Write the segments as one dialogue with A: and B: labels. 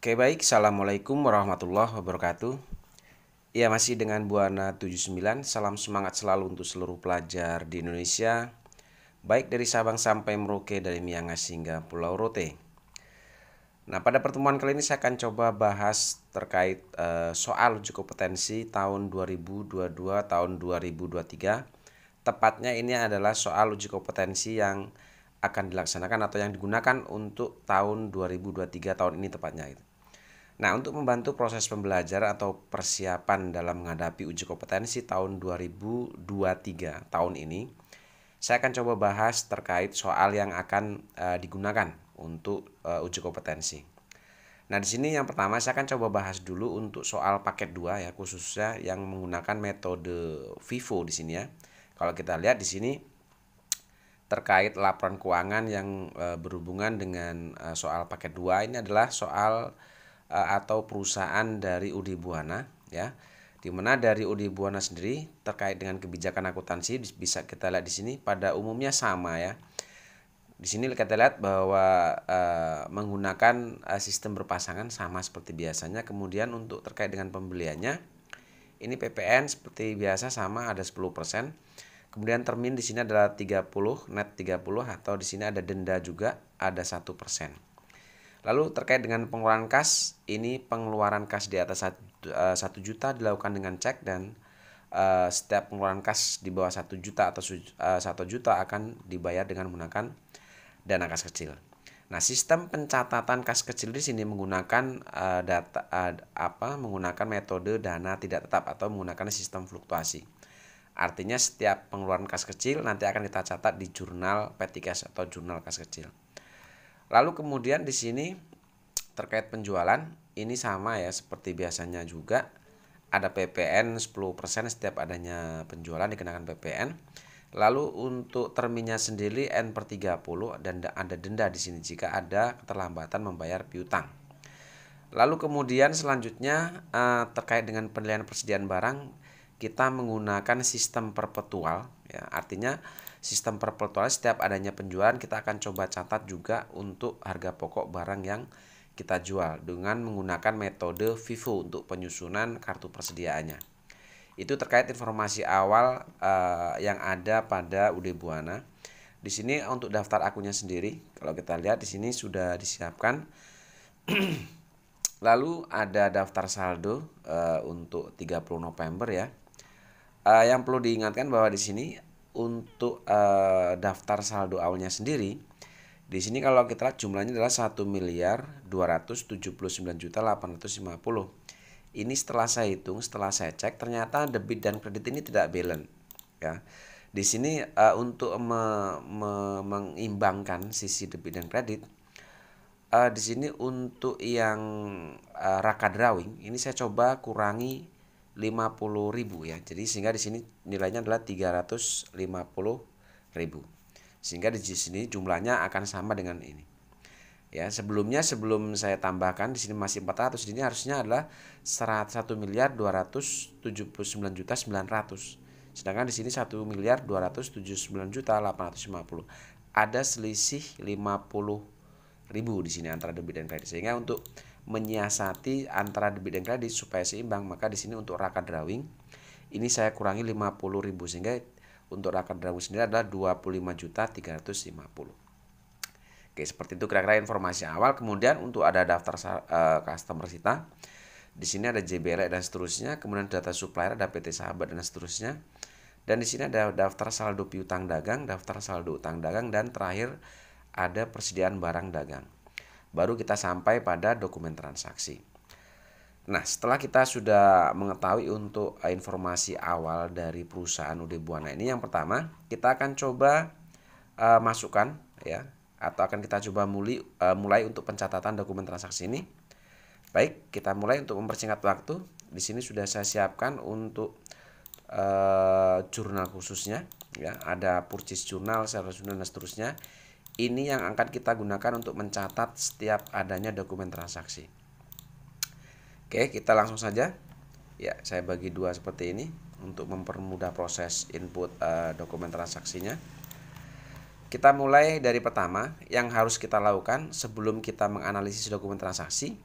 A: Oke baik, Assalamualaikum warahmatullahi wabarakatuh. Ya masih dengan Buana 79, salam semangat selalu untuk seluruh pelajar di Indonesia, baik dari Sabang sampai Merauke, dari Miangas hingga Pulau Rote. Nah, pada pertemuan kali ini saya akan coba bahas terkait soal uji kompetensi tahun 2022 tahun 2023. Tepatnya ini adalah soal uji kompetensi yang akan dilaksanakan atau yang digunakan untuk tahun 2023 tahun ini tepatnya. Nah, untuk membantu proses pembelajaran atau persiapan dalam menghadapi uji kompetensi tahun 2023 tahun ini, saya akan coba bahas terkait soal yang akan digunakan untuk uji kompetensi. Nah, di sini yang pertama saya akan coba bahas dulu untuk soal paket 2 ya, khususnya yang menggunakan metode FIFO di sini ya. Kalau kita lihat di sini terkait laporan keuangan yang berhubungan dengan soal paket 2 ini adalah soal atau perusahaan dari UD Buana ya. Dimana dari UD Buana sendiri terkait dengan kebijakan akuntansi bisa kita lihat di sini pada umumnya sama ya. Di sini kita lihat bahwa menggunakan sistem berpasangan sama seperti biasanya. Kemudian untuk terkait dengan pembeliannya ini PPN seperti biasa sama ada 10%. Kemudian termin di sini adalah 30, net 30 atau di sini ada denda juga ada 1%. Lalu terkait dengan pengeluaran kas, ini pengeluaran kas di atas 1 juta dilakukan dengan cek dan setiap pengeluaran kas di bawah 1 juta atau 1 juta akan dibayar dengan menggunakan dana kas kecil. Nah, sistem pencatatan kas kecil di sini menggunakan menggunakan metode dana tidak tetap atau menggunakan sistem fluktuasi. Artinya setiap pengeluaran kas kecil nanti akan kita catat di jurnal P3S atau jurnal kas kecil. Lalu kemudian di sini terkait penjualan ini sama ya seperti biasanya juga ada PPN 10% setiap adanya penjualan dikenakan PPN. Lalu untuk terminnya sendiri N/30 dan ada denda di sini jika ada keterlambatan membayar piutang. Lalu kemudian selanjutnya terkait dengan penilaian persediaan barang kita menggunakan sistem perpetual ya. Artinya sistem perpetual setiap adanya penjualan kita akan coba catat juga untuk harga pokok barang yang kita jual dengan menggunakan metode FIFO untuk penyusunan kartu persediaannya. Itu terkait informasi awal yang ada pada UD Buana. Di sini untuk daftar akunnya sendiri, kalau kita lihat di sini sudah disiapkan. Lalu ada daftar saldo untuk 30 November ya. Yang perlu diingatkan bahwa di sini untuk daftar saldo awalnya sendiri, di sini kalau kita lihat jumlahnya adalah 1.279.850. Ini setelah saya hitung, setelah saya cek ternyata debit dan kredit ini tidak balance ya. Di sini untuk mengimbangkan sisi debit dan kredit, di sini untuk yang raka drawing ini saya coba kurangi 50.000 ya. Jadi sehingga di sini nilainya adalah 350.000. Sehingga di sini jumlahnya akan sama dengan ini. Ya, sebelum saya tambahkan di sini masih 400, ini harusnya adalah 1.279.900. Sedangkan di sini 1.279.850. Ada selisih 50.000 di sini antara debit dan kredit. Sehingga untuk menyiasati antara debit dan kredit supaya seimbang, maka di sini untuk raka drawing ini saya kurangi 50.000 sehingga untuk raka drawing sendiri adalah 25.350. Oke, seperti itu kira-kira informasi awal. Kemudian untuk ada daftar customer kita. Di sini ada JBL dan seterusnya, kemudian data supplier ada PT Sahabat dan seterusnya. Dan di sini ada daftar saldo piutang dagang, daftar saldo utang dagang, dan terakhir ada persediaan barang dagang. Baru kita sampai pada dokumen transaksi. Nah, setelah kita sudah mengetahui untuk informasi awal dari perusahaan UD Buana ini, yang pertama kita akan coba masukkan ya, atau akan kita coba mulai untuk pencatatan dokumen transaksi ini. Baik, kita mulai untuk mempersingkat waktu. Di sini sudah saya siapkan untuk jurnal khususnya ya, ada purchase journal, sales journal dan seterusnya. Ini yang akan kita gunakan untuk mencatat setiap adanya dokumen transaksi. Oke, kita langsung saja. Ya, saya bagi dua seperti ini untuk mempermudah proses input dokumen transaksinya. Kita mulai dari pertama, yang harus kita lakukan sebelum kita menganalisis dokumen transaksi.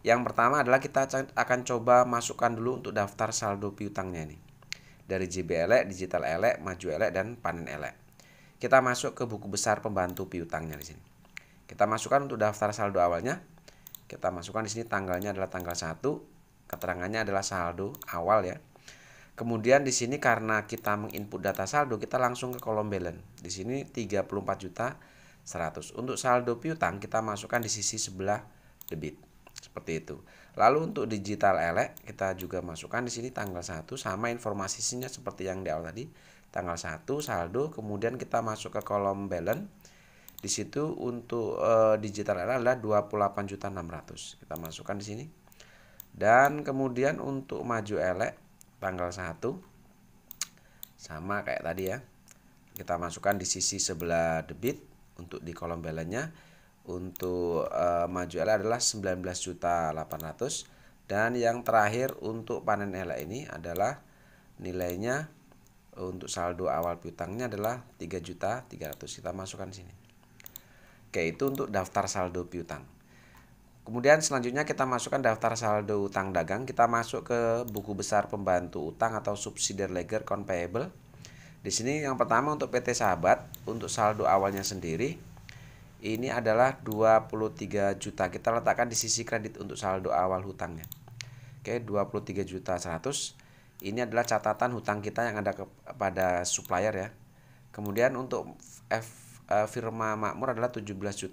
A: Yang pertama adalah kita akan coba masukkan dulu untuk daftar saldo piutangnya ini. Dari JB Elek, Digital Elek, Maju Elek, dan Panen Elek. Kita masuk ke buku besar pembantu piutangnya di sini. Kita masukkan untuk daftar saldo awalnya. Kita masukkan di sini tanggalnya adalah tanggal 1, keterangannya adalah saldo awal ya. Kemudian di sini karena kita menginput data saldo, kita langsung ke kolom balance. Di sini 34.100. Untuk saldo piutang kita masukkan di sisi sebelah debit. Seperti itu. Lalu untuk Digital Elek kita juga masukkan di sini tanggal 1 sama informasinya seperti yang di awal tadi. Tanggal 1 saldo, kemudian kita masuk ke kolom balance. Di situ untuk Digital Elek adalah 28.600. Kita masukkan di sini. Dan kemudian untuk Maju Elek tanggal 1 sama kayak tadi ya. Kita masukkan di sisi sebelah debit untuk di kolom balance-nya. Untuk Maju Elek adalah 19.800, dan yang terakhir untuk Panen Elek ini adalah nilainya untuk saldo awal piutangnya adalah 3.300. Kita masukkan di sini. Oke, itu untuk daftar saldo piutang. Kemudian selanjutnya kita masukkan daftar saldo utang dagang. Kita masuk ke buku besar pembantu utang atau subsidiary ledger account payable. Di sini yang pertama untuk PT Sahabat, untuk saldo awalnya sendiri ini adalah 23 juta. Kita letakkan di sisi kredit untuk saldo awal hutangnya. Oke, 23.100. Ini adalah catatan hutang kita yang ada kepada supplier ya. Kemudian untuk firma makmur adalah 17.600.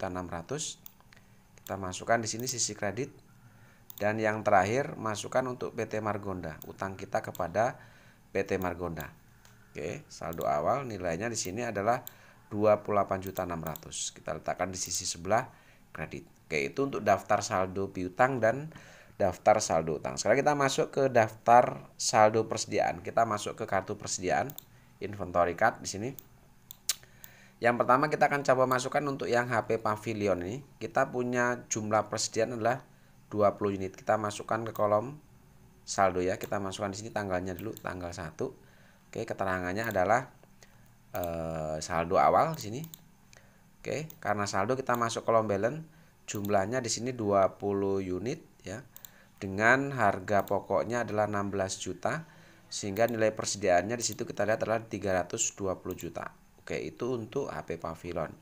A: Kita masukkan di sini sisi kredit. Dan yang terakhir masukkan untuk PT Margonda, utang kita kepada PT Margonda. Oke, saldo awal nilainya di sini adalah 28.600. Kita letakkan di sisi sebelah kredit. Oke, itu untuk daftar saldo piutang dan daftar saldo utang. Sekarang kita masuk ke daftar saldo persediaan. Kita masuk ke kartu persediaan, inventory card di sini. Yang pertama kita akan coba masukkan untuk yang HP Pavilion ini. Kita punya jumlah persediaan adalah 20 unit. Kita masukkan ke kolom saldo ya. Kita masukkan di sini tanggalnya dulu, tanggal 1. Oke, keterangannya adalah saldo awal di sini. Oke, karena saldo kita masuk kolom balance. Jumlahnya di sini 20 unit ya. Dengan harga pokoknya adalah 16 juta, sehingga nilai persediaannya di situ kita lihat adalah 320 juta. Oke, itu untuk HP Pavilion.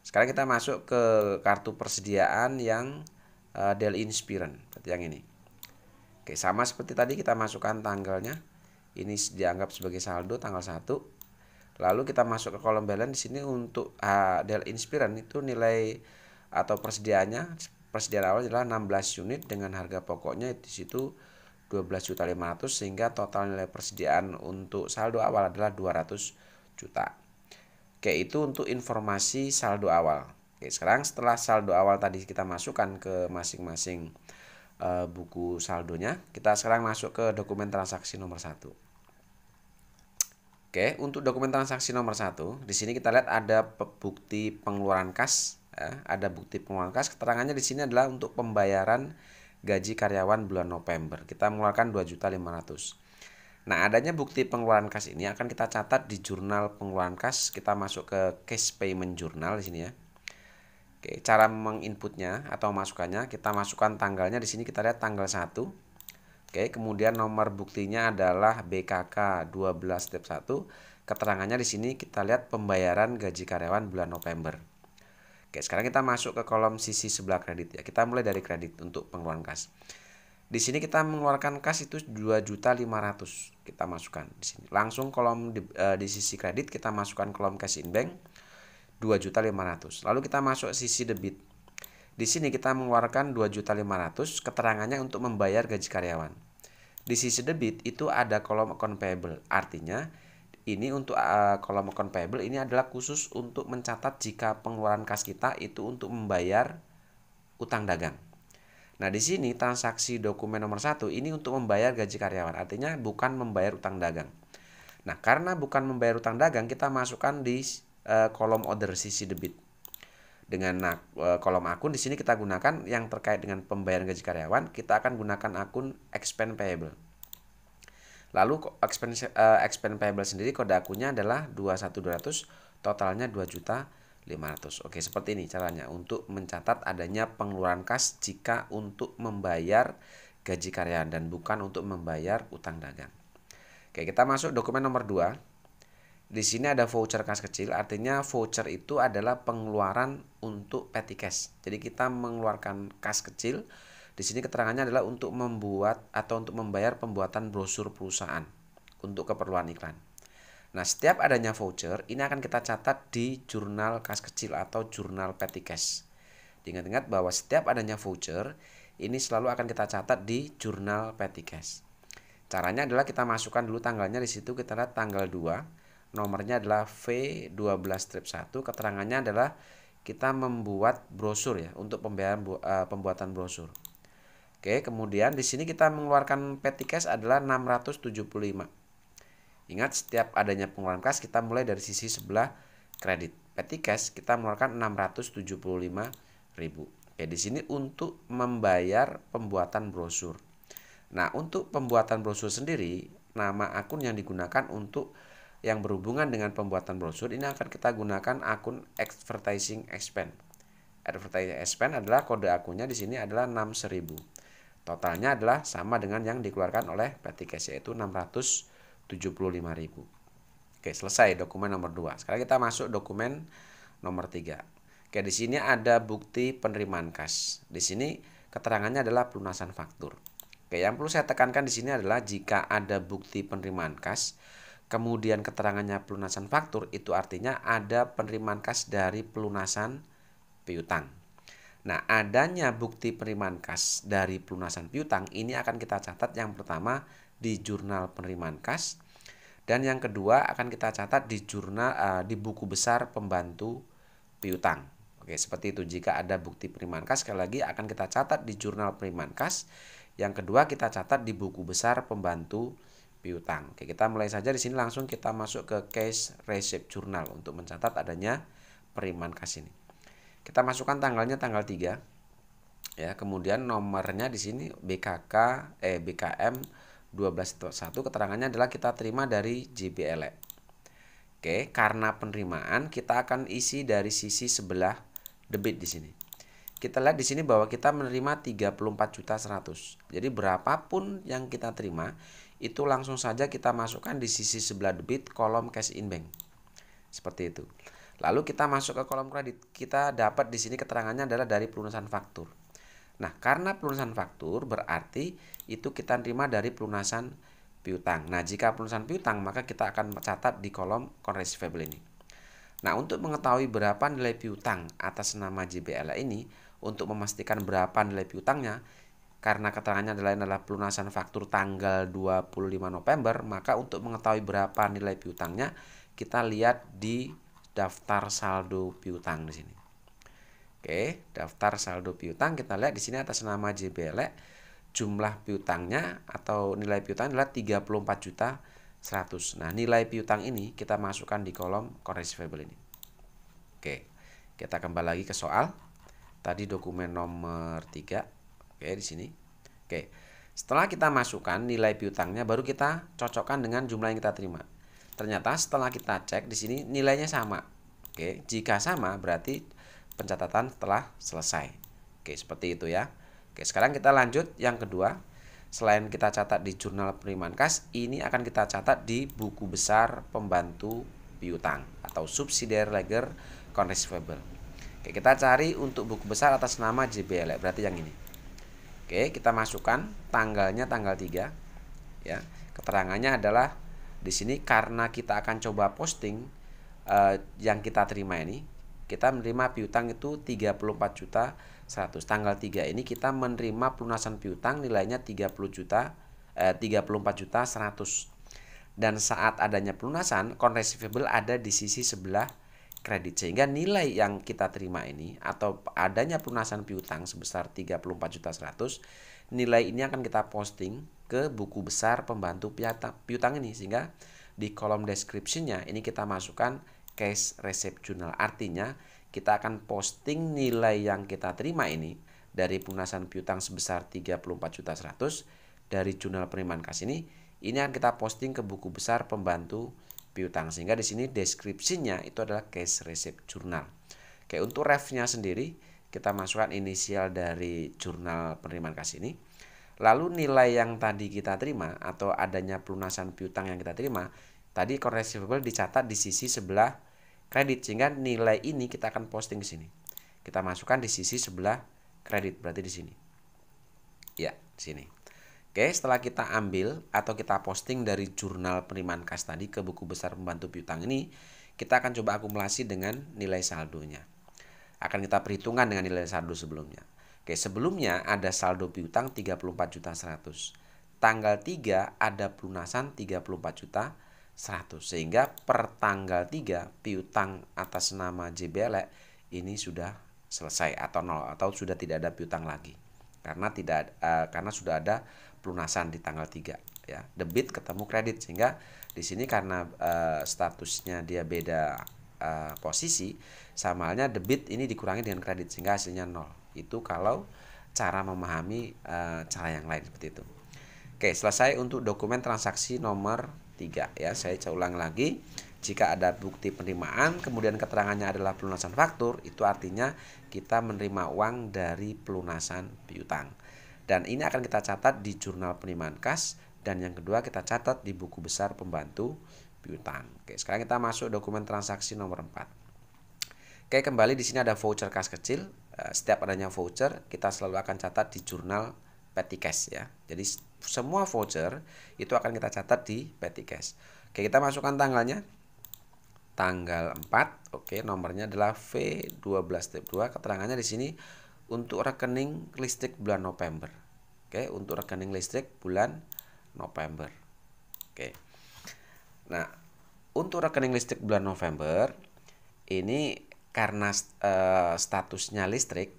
A: Sekarang kita masuk ke kartu persediaan yang Dell Inspiron, seperti yang ini. Oke, sama seperti tadi kita masukkan tanggalnya. Ini dianggap sebagai saldo tanggal 1. Lalu kita masuk ke kolom balance. Di sini untuk Dell Inspiron itu nilai atau persediaan awal adalah 16 unit dengan harga pokoknya di situ 12.500, sehingga total nilai persediaan untuk saldo awal adalah 200 juta. Oke, itu untuk informasi saldo awal. Oke, sekarang setelah saldo awal tadi kita masukkan ke masing-masing buku saldonya, kita sekarang masuk ke dokumen transaksi nomor 1. Oke, untuk dokumen transaksi nomor 1, di sini kita lihat ada bukti pengeluaran kas. Ya, ada bukti pengeluaran kas. Keterangannya di sini adalah untuk pembayaran gaji karyawan bulan November. Kita mengeluarkan 2.500.000. Nah, adanya bukti pengeluaran kas ini akan kita catat di jurnal pengeluaran kas. Kita masuk ke cash payment journal di sini ya. Oke, cara menginputnya atau masukannya, kita masukkan tanggalnya di sini, kita lihat tanggal 1. Oke, kemudian nomor buktinya adalah BKK 12 step 1. Keterangannya di sini kita lihat pembayaran gaji karyawan bulan November. Oke, sekarang kita masuk ke kolom sisi sebelah kredit ya. Kita mulai dari kredit untuk pengeluaran kas. Di sini kita mengeluarkan kas itu 2.500.000. Kita masukkan di sini. Langsung kolom di sisi kredit kita masukkan kolom cash in bank 2.500.000. Lalu kita masuk sisi debit. Di sini kita mengeluarkan 2.500.000, keterangannya untuk membayar gaji karyawan. Di sisi debit itu ada kolom account payable. Artinya ini untuk kolom account payable ini adalah khusus untuk mencatat jika pengeluaran kas kita itu untuk membayar utang dagang. Nah, di sini transaksi dokumen nomor 1 ini untuk membayar gaji karyawan. Artinya bukan membayar utang dagang. Nah, karena bukan membayar utang dagang, kita masukkan di kolom order sisi debit. Dengan kolom akun di sini kita gunakan yang terkait dengan pembayaran gaji karyawan, kita akan gunakan akun expense payable. Lalu expense payable sendiri kode akunnya adalah 21200, totalnya 2.500.000. 500. Oke, seperti ini caranya untuk mencatat adanya pengeluaran kas jika untuk membayar gaji karyawan dan bukan untuk membayar utang dagang. Oke, kita masuk dokumen nomor 2. Di sini ada voucher kas kecil, artinya voucher itu adalah pengeluaran untuk petty cash. Jadi kita mengeluarkan kas kecil. Di sini keterangannya adalah untuk membuat atau untuk membayar pembuatan brosur perusahaan untuk keperluan iklan. Nah, setiap adanya voucher, ini akan kita catat di jurnal kas kecil atau jurnal petty cash. Ingat-ingat bahwa setiap adanya voucher, ini selalu akan kita catat di jurnal petty cash. Caranya adalah kita masukkan dulu tanggalnya, di situ kita lihat tanggal 2, nomornya adalah V12-1, keterangannya adalah kita membuat brosur ya, untuk pembuatan brosur. Oke, kemudian di sini kita mengeluarkan petty cash adalah 675. Ingat, setiap adanya pengeluaran kas kita mulai dari sisi sebelah kredit. Petty cash kita mengeluarkan 675.000. Oke, di sini untuk membayar pembuatan brosur. Nah, untuk pembuatan brosur sendiri, nama akun yang digunakan untuk yang berhubungan dengan pembuatan brosur ini akan kita gunakan akun advertising expense. Advertising expense adalah kode akunnya di sini adalah 6.000. Totalnya adalah sama dengan yang dikeluarkan oleh petty cash, yaitu 675.000. Oke, selesai dokumen nomor 2. Sekarang kita masuk dokumen nomor 3. Oke, di sini ada bukti penerimaan kas. Di sini keterangannya adalah pelunasan faktur. Oke, yang perlu saya tekankan di sini adalah jika ada bukti penerimaan kas, kemudian keterangannya pelunasan faktur, itu artinya ada penerimaan kas dari pelunasan piutang. Nah, adanya bukti penerimaan kas dari pelunasan piutang ini akan kita catat yang pertama di jurnal penerimaan kas, dan yang kedua akan kita catat di jurnal di buku besar pembantu piutang. Oke, seperti itu. Jika ada bukti penerimaan kas, sekali lagi akan kita catat di jurnal penerimaan kas. Yang kedua kita catat di buku besar pembantu piutang. Oke, kita mulai saja di sini, langsung kita masuk ke case receipt journal untuk mencatat adanya penerimaan kas ini. Kita masukkan tanggalnya tanggal 3. Ya, kemudian nomornya di sini BKM 12.1, keterangannya adalah kita terima dari JBL. Oke, karena penerimaan kita akan isi dari sisi sebelah debit di sini. Kita lihat di sini bahwa kita menerima 34.100. Jadi berapapun yang kita terima itu langsung saja kita masukkan di sisi sebelah debit kolom cash in bank. Seperti itu. Lalu kita masuk ke kolom kredit. Kita dapat di sini keterangannya adalah dari pelunasan faktur. Nah, karena pelunasan faktur berarti itu kita terima dari pelunasan piutang. Nah, jika pelunasan piutang maka kita akan mencatat di kolom account receivable ini. Nah, untuk mengetahui berapa nilai piutang atas nama JBL ini, untuk memastikan berapa nilai piutangnya, karena keterangannya adalah pelunasan faktur tanggal 25 November, maka untuk mengetahui berapa nilai piutangnya, kita lihat di daftar saldo piutang di sini. Oke, daftar saldo piutang kita lihat di sini atas nama JBL, jumlah piutangnya atau nilai piutang adalah 34.100. Nah, nilai piutang ini kita masukkan di kolom account receivable ini. Oke, kita kembali lagi ke soal. Tadi dokumen nomor 3. Oke, di sini. Oke. Setelah kita masukkan nilai piutangnya, baru kita cocokkan dengan jumlah yang kita terima. Ternyata setelah kita cek di sini nilainya sama. Oke, jika sama berarti pencatatan telah selesai. Oke, seperti itu ya. Oke, sekarang kita lanjut yang kedua. Selain kita catat di jurnal penerimaan kas, ini akan kita catat di buku besar pembantu piutang atau subsidiary ledger account receivable. Oke, kita cari untuk buku besar atas nama JBL, berarti yang ini. Oke, kita masukkan tanggalnya tanggal 3 ya. Keterangannya adalah di sini karena kita akan coba posting yang kita terima ini, kita menerima piutang itu 34.100. Tanggal 3 ini kita menerima pelunasan piutang nilainya 34.100. Dan saat adanya pelunasan, account receivable ada di sisi sebelah kredit, sehingga nilai yang kita terima ini atau adanya pelunasan piutang sebesar 34.100, nilai ini akan kita posting ke buku besar pembantu piutang ini, sehingga di kolom description-nya ini kita masukkan cash receipt journal. Artinya kita akan posting nilai yang kita terima ini dari pelunasan piutang sebesar 34.100 dari jurnal penerimaan kas ini akan kita posting ke buku besar pembantu piutang. Sehingga di sini deskripsinya itu adalah cash receipt journal. Oke, untuk refnya sendiri kita masukkan inisial dari jurnal penerimaan kas ini. Lalu nilai yang tadi kita terima atau adanya pelunasan piutang yang kita terima, tadi account receivable dicatat di sisi sebelah kredit, sehingga nilai ini kita akan posting di sini. Kita masukkan di sisi sebelah kredit, berarti di sini. Ya, di sini. Oke, setelah kita ambil atau kita posting dari jurnal penerimaan kas tadi ke buku besar pembantu piutang ini, kita akan coba akumulasi dengan nilai saldonya. Akan kita perhitungkan dengan nilai saldo sebelumnya. Oke, sebelumnya ada saldo piutang 34.100.000. Tanggal 3 ada pelunasan 34.100.000. Sehingga per tanggal 3 piutang atas nama JBL ini sudah selesai atau nol, atau sudah tidak ada piutang lagi. Karena sudah ada pelunasan di tanggal 3 ya. Debit ketemu kredit, sehingga di sini karena statusnya dia beda posisi, sama halnya debit ini dikurangi dengan kredit sehingga hasilnya 0. Itu kalau cara memahami cara yang lain seperti itu. Oke, selesai untuk dokumen transaksi nomor 3 ya. Saya ulang lagi. Jika ada bukti penerimaan kemudian keterangannya adalah pelunasan faktur, itu artinya kita menerima uang dari pelunasan piutang. Dan ini akan kita catat di jurnal penerimaan kas, dan yang kedua kita catat di buku besar pembantu piutang. Oke, sekarang kita masuk dokumen transaksi nomor 4. Oke, kembali di sini ada voucher kas kecil. Setiap adanya voucher kita selalu akan catat di jurnal petty cash ya. Jadi semua voucher itu akan kita catat di petty cash. Oke, kita masukkan tanggalnya. Tanggal 4. Oke, nomornya adalah V12-2. Keterangannya di sini untuk rekening listrik bulan November. Oke, untuk rekening listrik bulan November. Oke. Nah, untuk rekening listrik bulan November ini karena statusnya listrik,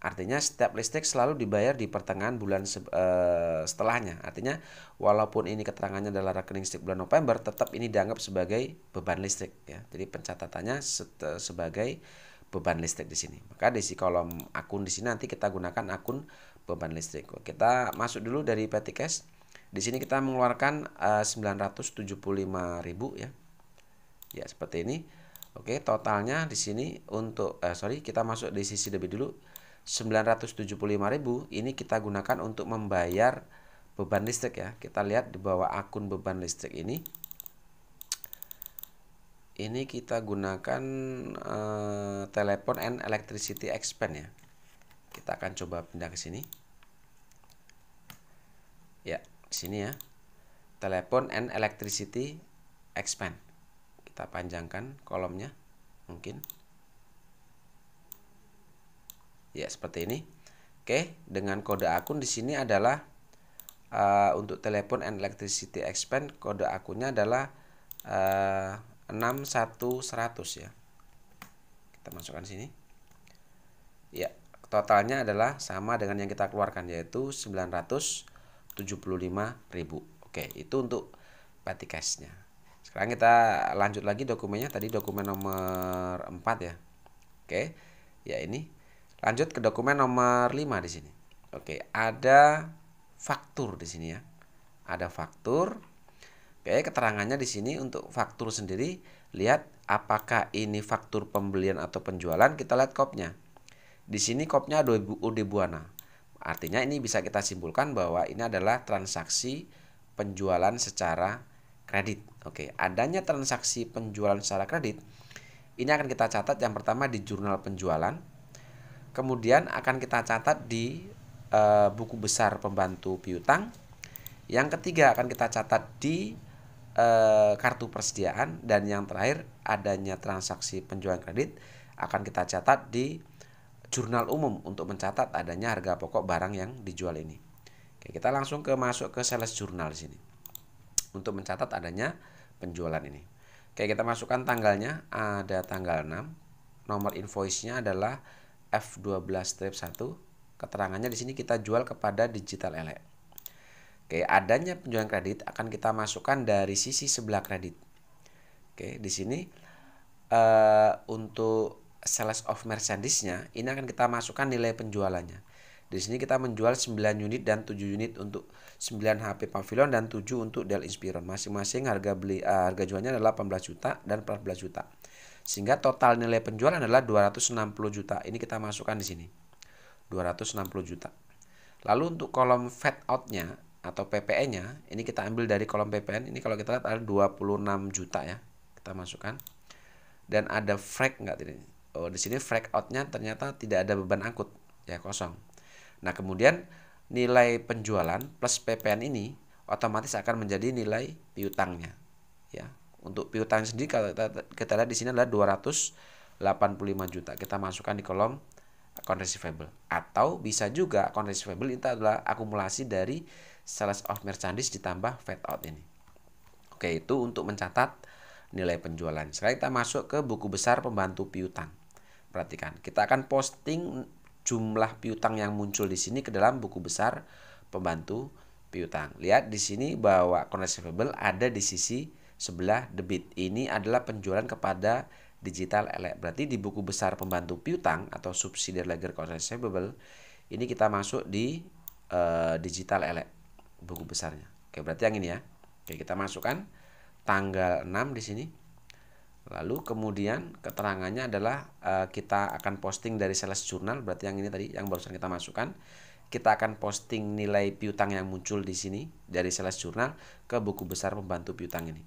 A: artinya setiap listrik selalu dibayar di pertengahan bulan setelahnya. Artinya walaupun ini keterangannya adalah rekening listrik bulan November, tetap ini dianggap sebagai beban listrik ya. Jadi pencatatannya sebagai beban listrik di sini. Maka di kolom akun di sini nanti kita gunakan akun beban listrik. Kita masuk dulu dari petty cash. Di sini kita mengeluarkan 975.000 ya. Ya, seperti ini. Oke, totalnya di sini untuk kita masuk di sisi debit dulu. 975.000 ini kita gunakan untuk membayar beban listrik ya. Kita lihat di bawah akun beban listrik ini. Ini kita gunakan telepon and electricity expense ya. Kita akan coba pindah ke sini. Ya, di sini ya. Telepon and electricity expense. Kita panjangkan kolomnya mungkin. Ya, seperti ini. Oke, dengan kode akun di sini adalah untuk telepon and electricity expense, kode akunnya adalah 61100 ya. Kita masukkan sini. Ya, totalnya adalah sama dengan yang kita keluarkan, yaitu 975.000. Oke, itu untuk petty cash-nya. Sekarang kita lanjut lagi dokumennya. Tadi dokumen nomor 4 ya. Oke. Ya, ini. Lanjut ke dokumen nomor 5 di sini. Oke, ada faktur di sini ya. Ada faktur. Oke, keterangannya di sini untuk faktur sendiri, lihat apakah ini faktur pembelian atau penjualan. Kita lihat kopnya. Di sini kopnya ada UD Buana. Artinya ini bisa kita simpulkan bahwa ini adalah transaksi penjualan secara kredit. Oke, adanya transaksi penjualan secara kredit ini akan kita catat yang pertama di jurnal penjualan. Kemudian akan kita catat di buku besar pembantu piutang. Yang ketiga akan kita catat di kartu persediaan. Dan yang terakhir adanya transaksi penjualan kredit akan kita catat di jurnal umum untuk mencatat adanya harga pokok barang yang dijual ini. Oke, kita langsung masuk ke sales journal di sini untuk mencatat adanya penjualan ini. Oke, kita masukkan tanggalnya. Ada tanggal 6. Nomor invoice-nya adalah F12-1. Keterangannya di sini kita jual kepada Digital Ele. Oke, adanya penjualan kredit akan kita masukkan dari sisi sebelah kredit. Oke, di sini untuk sales of merchandise-nya ini akan kita masukkan nilai penjualannya. Di sini kita menjual 9 unit dan 7 unit untuk 9 HP Pavilion dan 7 untuk Dell Inspiron. Masing-masing harga jualnya adalah 18 juta dan 14 juta. Sehingga total nilai penjualan adalah 260 juta. Ini kita masukkan di sini. 260 juta. Lalu untuk kolom fade out-nya atau PPE-nya, ini kita ambil dari kolom PPN. Ini kalau kita lihat ada 26 juta ya. Kita masukkan. Dan ada frag enggak ini? Oh, di sini frag out-nya ternyata tidak ada beban angkut, ya kosong. Nah, kemudian nilai penjualan plus PPN ini otomatis akan menjadi nilai piutangnya. Ya, untuk piutang sendiri kalau kita lihat di sini adalah 285 juta. Kita masukkan di kolom account receivable. Atau bisa juga account receivable itu adalah akumulasi dari sales of merchandise ditambah fade out ini. Oke, itu untuk mencatat nilai penjualan. Sekarang kita masuk ke buku besar pembantu piutang. Perhatikan, kita akan posting jumlah piutang yang muncul di sini ke dalam buku besar pembantu piutang. Lihat di sini bahwa account receivable ada di sisi sebelah debit. Ini adalah penjualan kepada Digital Elect. Berarti di buku besar pembantu piutang atau subsidiary ledger account receivable ini kita masuk di Digital Elect buku besarnya. Oke, berarti yang ini ya. Oke, kita masukkan tanggal 6 di sini. Lalu kemudian keterangannya adalah kita akan posting dari sales journal, berarti yang ini tadi yang barusan kita masukkan. Kita akan posting nilai piutang yang muncul di sini dari sales journal ke buku besar pembantu piutang ini.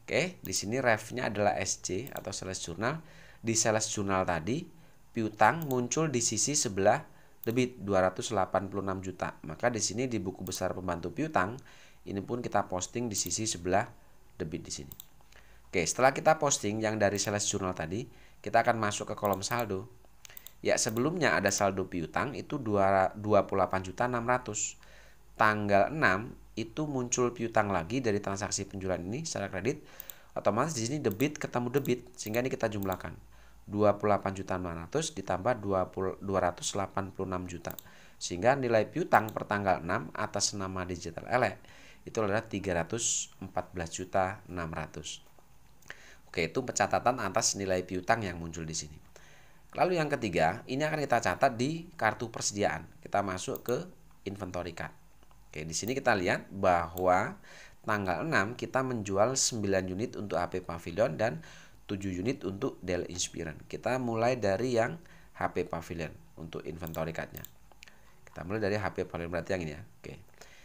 A: Oke, di sini ref-nya adalah SC atau sales journal. Di sales journal tadi piutang muncul di sisi sebelah debit 286 juta. Maka di sini di buku besar pembantu piutang ini pun kita posting di sisi sebelah debit di sini. Oke, setelah kita posting yang dari sales journal tadi, kita akan masuk ke kolom saldo. Ya, sebelumnya ada saldo piutang itu 28.600. Tanggal 6 itu muncul piutang lagi dari transaksi penjualan ini secara kredit. Otomatis di sini debit ketemu debit, sehingga ini kita jumlahkan. 28.600 ditambah 286 juta. Sehingga nilai piutang per tanggal 6 atas nama Digital Elect itu adalah 314.600. Oke, itu pencatatan atas nilai piutang yang muncul di sini. Lalu yang ketiga, ini akan kita catat di kartu persediaan. Kita masuk ke inventory card. Oke, di sini kita lihat bahwa tanggal 6 kita menjual 9 unit untuk HP Pavilion dan 7 unit untuk Dell Inspiron. Kita mulai dari yang HP Pavilion untuk inventory card-nya. Kita mulai dari HP Pavilion, berarti yang ini ya. Oke.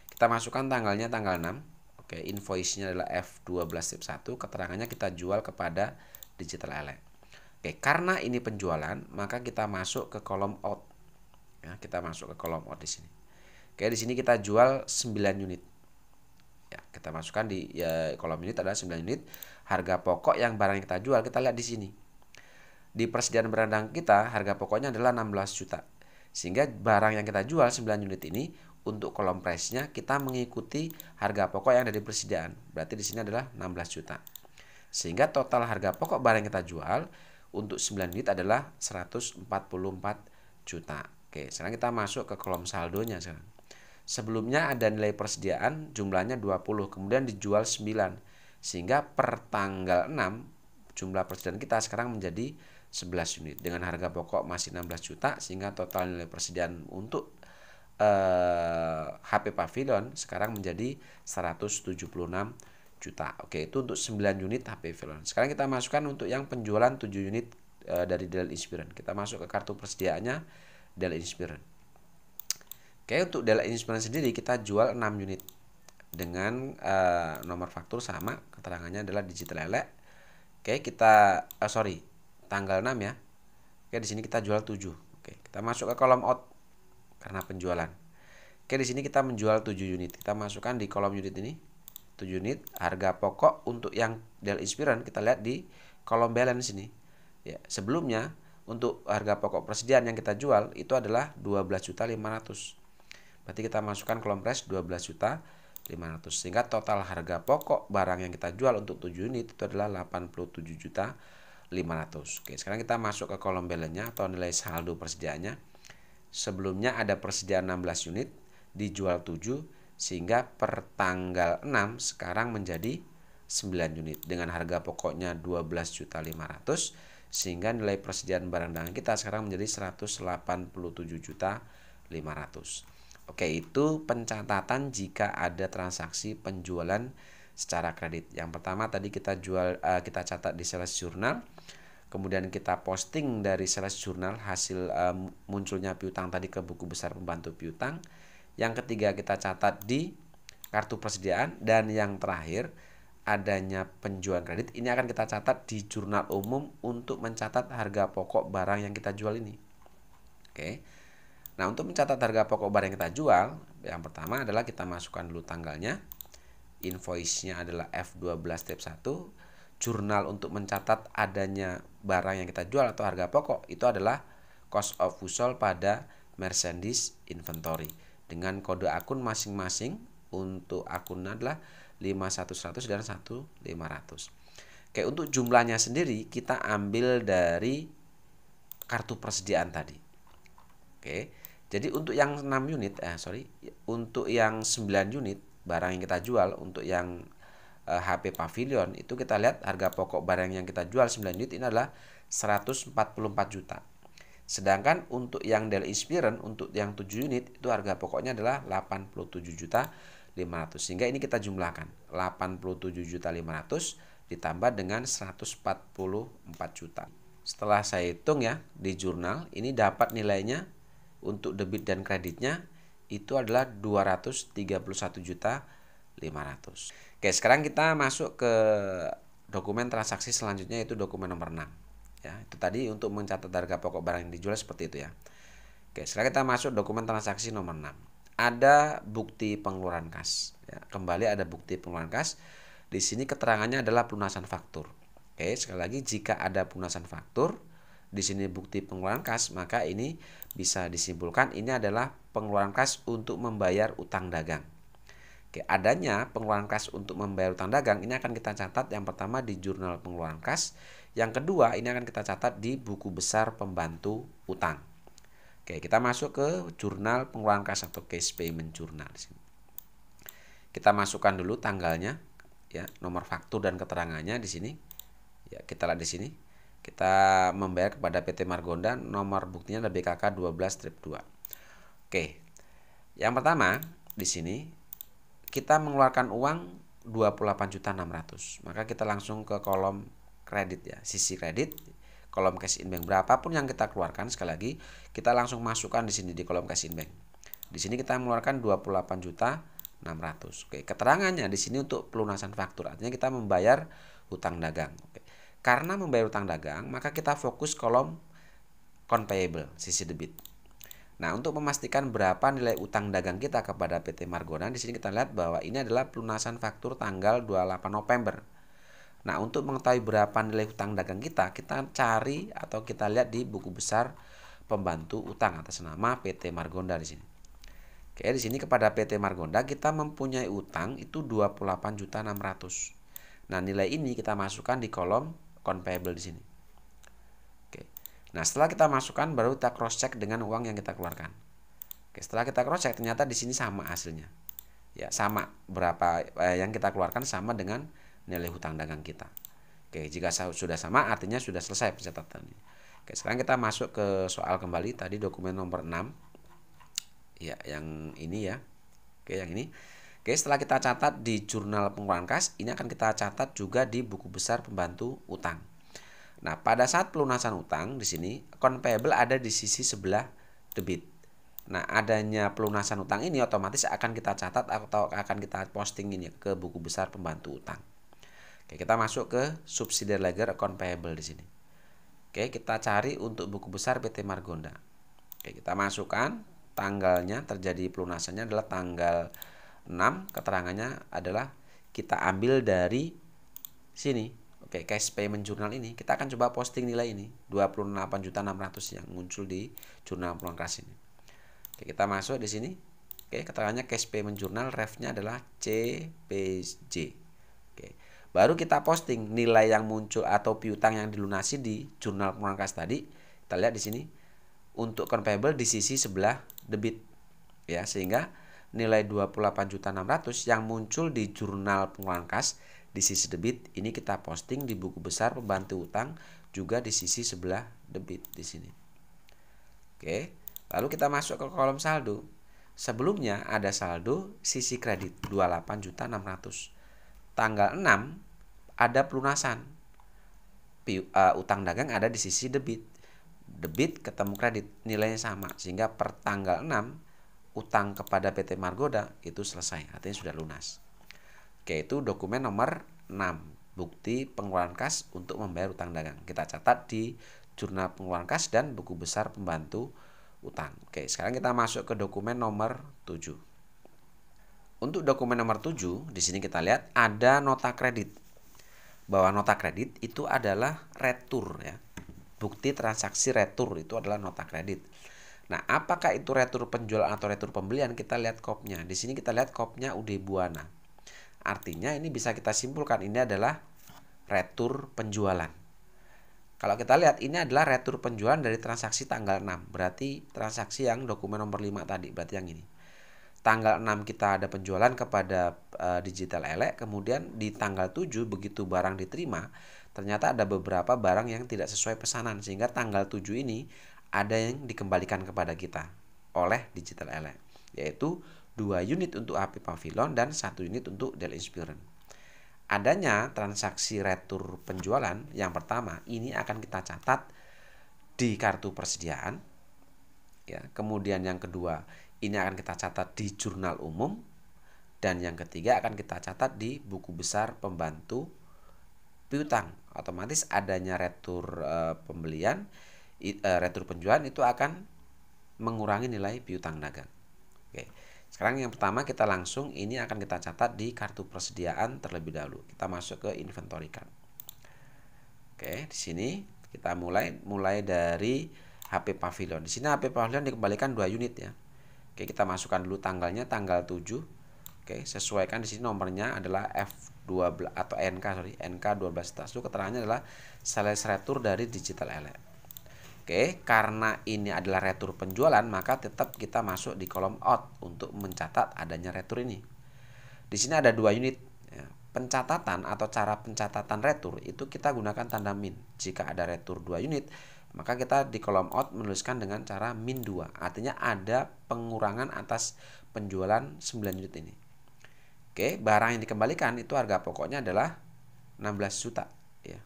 A: Kita masukkan tanggalnya tanggal 6. Oke, invoice-nya adalah F12 tip 1, keterangannya kita jual kepada Digital Elect. Oke, karena ini penjualan, maka kita masuk ke kolom out. Ya, kita masuk ke kolom out di sini. Oke, di sini kita jual 9 unit. Ya, kita masukkan di kolom unit adalah 9 unit. Harga pokok yang barang yang kita jual, kita lihat di sini. Di persediaan barang kita, harga pokoknya adalah 16 juta. Sehingga barang yang kita jual 9 unit ini untuk kolom price-nya kita mengikuti harga pokok yang ada di persediaan. Berarti di sini adalah 16 juta. Sehingga total harga pokok barang yang kita jual untuk 9 unit adalah 144 juta. Oke, sekarang kita masuk ke kolom saldonya sekarang. Sebelumnya ada nilai persediaan jumlahnya 20, kemudian dijual 9. Sehingga per tanggal 6 jumlah persediaan kita sekarang menjadi 11 unit dengan harga pokok masih 16 juta, sehingga total nilai persediaan untuk HP Pavilion sekarang menjadi 176 juta. Oke, itu untuk 9 unit HP Pavilion. Sekarang kita masukkan untuk yang penjualan 7 unit dari Dell Inspiron. Kita masuk ke kartu persediaannya Dell Inspiron. Oke, untuk Dell Inspiron sendiri kita jual 6 unit dengan nomor faktur sama, keterangannya adalah Digital Elect. Oke, kita tanggal 6 ya. Oke, di sini kita jual 7. Oke, kita masuk ke kolom out karena penjualan. Oke, di sini kita menjual 7 unit. Kita masukkan di kolom unit ini 7 unit. Harga pokok untuk yang Dell Inspiron kita lihat di kolom balance ini. Ya, sebelumnya untuk harga pokok persediaan yang kita jual itu adalah 12.500. Berarti kita masukkan kolom price 12.500. Sehingga total harga pokok barang yang kita jual untuk 7 unit itu adalah 87.500. Oke, sekarang kita masuk ke kolom balance-nya atau nilai saldo persediaannya. Sebelumnya ada persediaan 16 unit, dijual 7, sehingga per tanggal 6 sekarang menjadi 9 unit dengan harga pokoknya 12.500, sehingga nilai persediaan barang dagangan kita sekarang menjadi 187.500. Oke, itu pencatatan jika ada transaksi penjualan secara kredit. Yang pertama tadi kita kita catat di sales journal, kemudian kita posting dari sales journal hasil munculnya piutang tadi ke buku besar pembantu piutang. Yang ketiga kita catat di kartu persediaan, dan yang terakhir adanya penjualan kredit ini akan kita catat di jurnal umum untuk mencatat harga pokok barang yang kita jual ini. Oke. Nah, untuk mencatat harga pokok barang yang kita jual, yang pertama adalah kita masukkan dulu tanggalnya. Invoice-nya adalah F12-1. Jurnal untuk mencatat adanya barang yang kita jual atau harga pokok itu adalah cost of goods sold pada merchandise inventory. Dengan kode akun masing-masing, untuk akunnya adalah 51100 dan 1500. Oke, untuk jumlahnya sendiri kita ambil dari kartu persediaan tadi. Oke. Jadi untuk yang 6 unit, untuk yang 9 unit barang yang kita jual, untuk yang HP Pavilion itu kita lihat harga pokok barang yang kita jual 9 unit ini adalah 144 juta. Sedangkan untuk yang Dell Inspiron untuk yang 7 unit itu harga pokoknya adalah 87 juta 500. Sehingga ini kita jumlahkan 87 juta 500 ditambah dengan 144 juta. Setelah saya hitung ya di jurnal, ini dapat nilainya untuk debit dan kreditnya itu adalah 231 juta 500. Oke, sekarang kita masuk ke dokumen transaksi selanjutnya, yaitu dokumen nomor 6. Ya, itu tadi untuk mencatat harga pokok barang yang dijual seperti itu ya. Oke, sekarang kita masuk dokumen transaksi nomor 6. Ada bukti pengeluaran kas. Ya, kembali ada bukti pengeluaran kas. Di sini keterangannya adalah pelunasan faktur. Oke, sekali lagi jika ada pelunasan faktur, di sini bukti pengeluaran kas, maka ini bisa disimpulkan ini adalah pengeluaran kas untuk membayar utang dagang. Oke, adanya pengeluaran kas untuk membayar utang dagang ini akan kita catat yang pertama di jurnal pengeluaran kas, yang kedua ini akan kita catat di buku besar pembantu utang. Oke, kita masuk ke jurnal pengeluaran kas atau cash payment journal. Kita masukkan dulu tanggalnya, ya, nomor faktur dan keterangannya di sini. Ya, kita lihat di sini. Kita membayar kepada PT Margonda, nomor buktinya adalah BKK 12-2. Oke. Yang pertama di sini kita mengeluarkan uang 28.600.000. Maka kita langsung ke kolom kredit ya, sisi kredit, kolom cash in bank. Berapapun yang kita keluarkan, sekali lagi kita langsung masukkan di sini di kolom cash in bank. Di sini kita mengeluarkan 28.600.000. Oke, keterangannya di sini untuk pelunasan faktur, artinya kita membayar hutang dagang. Oke. Karena membayar utang dagang, maka kita fokus kolom account payable, sisi debit. Nah, untuk memastikan berapa nilai utang dagang kita kepada PT Margonda, di sini kita lihat bahwa ini adalah pelunasan faktur tanggal 28 November. Nah, untuk mengetahui berapa nilai utang dagang kita cari atau kita lihat di buku besar pembantu utang atas nama PT Margonda di sini. Oke, di sini kepada PT Margonda kita mempunyai utang itu 28.600.000. Nah, nilai ini kita masukkan di kolom account payable di sini. Oke. Nah, setelah kita masukkan baru kita cross check dengan uang yang kita keluarkan. Oke, setelah kita cross check ternyata di sini sama hasilnya. Ya, sama berapa yang kita keluarkan sama dengan nilai hutang dagang kita. Oke, jika sudah sama artinya sudah selesai pencatatannya. Oke, sekarang kita masuk ke soal kembali tadi dokumen nomor 6. Ya, yang ini ya. Oke, yang ini. Oke, setelah kita catat di jurnal pengeluaran kas, ini akan kita catat juga di buku besar pembantu utang. Nah, pada saat pelunasan utang di sini, account payable ada di sisi sebelah debit. Nah, adanya pelunasan utang ini otomatis akan kita catat atau akan kita posting ini ke buku besar pembantu utang. Oke, kita masuk ke subsidiary ledger account payable di sini. Oke, kita cari untuk buku besar PT Margonda. Oke, kita masukkan tanggalnya, terjadi pelunasannya adalah tanggal 6, keterangannya adalah kita ambil dari sini. Oke, cash payment journal ini kita akan coba posting nilai ini 28.600.000 yang muncul di jurnal pengeluaran kas ini. Oke, kita masuk di sini. Oke, keterangannya cash payment journal, ref-nya adalah CPJ. Oke, baru kita posting nilai yang muncul atau piutang yang dilunasi di jurnal pengeluaran kas tadi. Kita lihat di sini untuk account payable di sisi sebelah debit ya, sehingga nilai 28.600.000 yang muncul di jurnal pengeluaran kas di sisi debit ini kita posting di buku besar pembantu utang juga di sisi sebelah debit di sini. Oke. Lalu kita masuk ke kolom saldo. Sebelumnya ada saldo sisi kredit 28.600. Tanggal 6 ada pelunasan. Utang dagang ada di sisi debit. Debit ketemu kredit, nilainya sama, sehingga per tanggal 6 utang kepada PT Margoda itu selesai, artinya sudah lunas. Oke, itu dokumen nomor 6, bukti pengeluaran kas untuk membayar utang dagang. Kita catat di jurnal pengeluaran kas dan buku besar pembantu utang. Oke, sekarang kita masuk ke dokumen nomor 7. Untuk dokumen nomor 7, di sini kita lihat ada nota kredit. Bahwa nota kredit itu adalah retur ya. Bukti transaksi retur itu adalah nota kredit. Nah, apakah itu retur penjualan atau retur pembelian? Kita lihat kopnya. Di sini kita lihat kopnya UD Buana. Artinya ini bisa kita simpulkan ini adalah retur penjualan. Kalau kita lihat ini adalah retur penjualan dari transaksi tanggal 6. Berarti transaksi yang dokumen nomor 5 tadi, berarti yang ini. Tanggal 6 kita ada penjualan kepada Digital Ele, kemudian di tanggal 7 begitu barang diterima, ternyata ada beberapa barang yang tidak sesuai pesanan, sehingga tanggal 7 ini ada yang dikembalikan kepada kita oleh Digital Ele, yaitu 2 unit untuk HP Pavilion dan 1 unit untuk Dell Inspiron. Adanya transaksi retur penjualan yang pertama ini akan kita catat di kartu persediaan ya. Kemudian yang kedua ini akan kita catat di jurnal umum, dan yang ketiga akan kita catat di buku besar pembantu piutang. Otomatis adanya retur pembelian, retur penjualan itu akan mengurangi nilai piutang dagang. Oke. Sekarang yang pertama kita langsung ini akan kita catat di kartu persediaan terlebih dahulu. Kita masuk ke inventory card. Oke, di sini kita mulai dari HP Pavilion. Di sini HP Pavilion dikembalikan 2 unit ya. Oke, kita masukkan dulu tanggalnya, tanggal 7. Oke, sesuaikan di sini nomornya adalah F12 atau NK12. Itu keterangannya adalah sales retur dari Digital Ele. Oke, karena ini adalah retur penjualan, maka tetap kita masuk di kolom out untuk mencatat adanya retur ini. Di sini ada 2 unit. Pencatatan atau cara pencatatan retur itu kita gunakan tanda min. Jika ada retur 2 unit, maka kita di kolom out menuliskan dengan cara min 2. Artinya ada pengurangan atas penjualan 9 unit ini. Oke, barang yang dikembalikan itu harga pokoknya adalah 16 juta ya.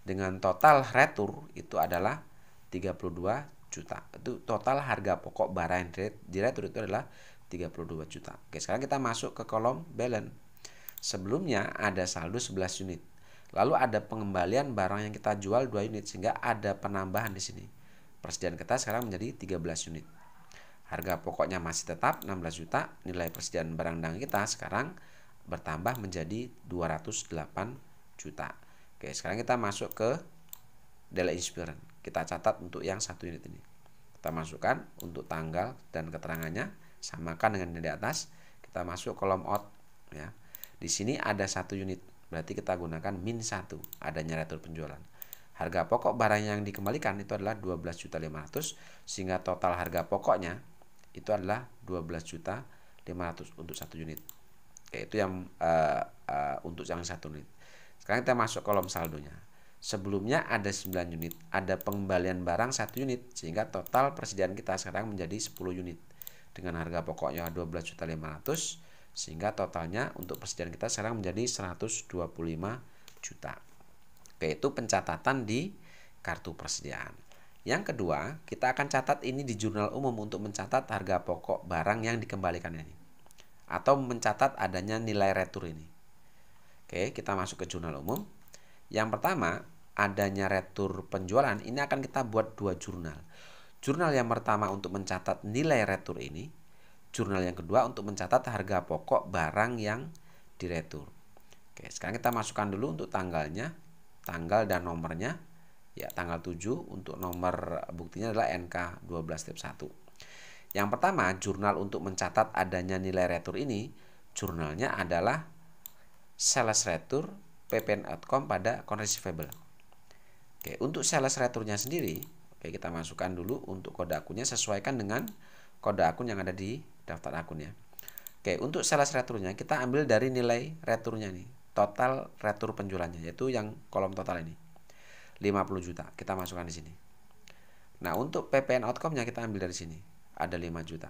A: Dengan total retur itu adalah 32 juta. Itu total harga pokok barang yang di retur itu adalah 32 juta. Oke, sekarang kita masuk ke kolom balance. Sebelumnya ada saldo 11 unit. Lalu ada pengembalian barang yang kita jual 2 unit, sehingga ada penambahan di sini. Persediaan kita sekarang menjadi 13 unit. Harga pokoknya masih tetap 16 juta. Nilai persediaan barang dagang kita sekarang bertambah menjadi 208 juta. Oke, sekarang kita masuk ke Dell Inspiron. Kita catat untuk yang 1 unit ini. Kita masukkan untuk tanggal dan keterangannya, samakan dengan yang di atas. Kita masuk kolom out ya. Di sini ada 1 unit. Berarti kita gunakan min 1, adanya retur penjualan. Harga pokok barang yang dikembalikan itu adalah 12.500.000, sehingga total harga pokoknya itu adalah 12.500.000 untuk 1 unit. Oke, itu yang untuk yang 1 unit. Sekarang kita masuk kolom saldonya. Sebelumnya ada 9 unit, ada pengembalian barang 1 unit, sehingga total persediaan kita sekarang menjadi 10 unit. Dengan harga pokoknya 12.500.000, sehingga totalnya untuk persediaan kita sekarang menjadi 125 juta. Oke, itu pencatatan di kartu persediaan. Yang kedua, kita akan catat ini di jurnal umum untuk mencatat harga pokok barang yang dikembalikan ini, atau mencatat adanya nilai retur ini. Oke, kita masuk ke jurnal umum. Yang pertama, adanya retur penjualan, ini akan kita buat 2 jurnal. Jurnal yang pertama untuk mencatat nilai retur ini, jurnal yang kedua untuk mencatat harga pokok barang yang diretur. Oke, sekarang kita masukkan dulu untuk tanggalnya, tanggal dan nomornya. Ya, tanggal 7 untuk nomor buktinya adalah NK12-1. Yang pertama, jurnal untuk mencatat adanya nilai retur ini, jurnalnya adalah sales retur PPN outcome pada account receivable. Oke, untuk sales returnya sendiri, oke, kita masukkan dulu untuk kode akunnya, sesuaikan dengan kode akun yang ada di daftar akun ya. Oke, untuk sales returnya kita ambil dari nilai returnya nih, total retur penjualannya, yaitu yang kolom total ini 50 juta. Kita masukkan di sini. Nah, untuk PPN outcome-nya kita ambil dari sini. Ada 5 juta.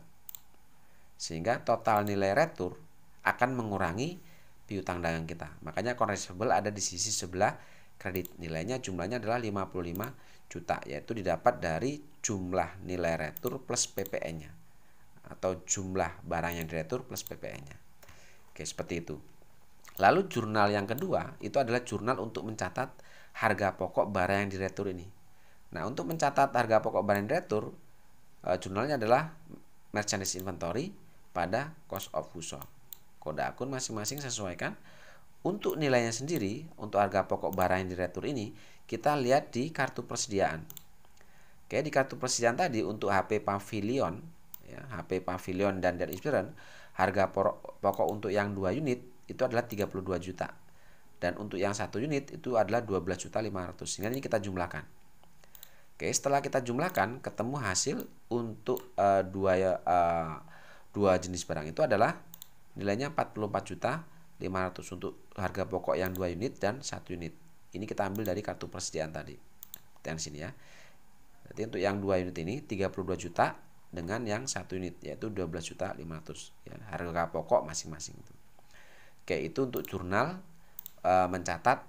A: Sehingga total nilai retur akan mengurangi piutang dagang kita. Makanya account receivable ada di sisi sebelah kredit. Nilainya jumlahnya adalah 55 juta, yaitu didapat dari jumlah nilai retur plus PPN-nya. Atau jumlah barang yang diretur plus PPN-nya. Oke, seperti itu. Lalu jurnal yang kedua itu adalah jurnal untuk mencatat harga pokok barang yang diretur ini. Nah, untuk mencatat harga pokok barang yang diretur, jurnalnya adalah merchandise inventory pada cost of goods sold. Kode akun masing-masing sesuaikan. Untuk nilainya sendiri, untuk harga pokok barang yang diretur ini, kita lihat di kartu persediaan. Oke, di kartu persediaan tadi untuk HP Pavilion, ya, HP Pavilion dan Experience, harga pokok untuk yang 2 unit itu adalah 32 juta. Dan untuk yang 1 unit itu adalah 12.500.000. Sehingga ini kita jumlahkan. Oke, setelah kita jumlahkan, ketemu hasil untuk dua jenis barang itu adalah nilainya 44.500.000 untuk harga pokok yang 2 unit dan 1 unit. Ini kita ambil dari kartu persediaan tadi. Yang sini ya. Jadi untuk yang 2 unit ini 32 juta dengan yang 1 unit yaitu 12.500.000 ya, harga pokok masing-masing itu. Oke, itu untuk jurnal mencatat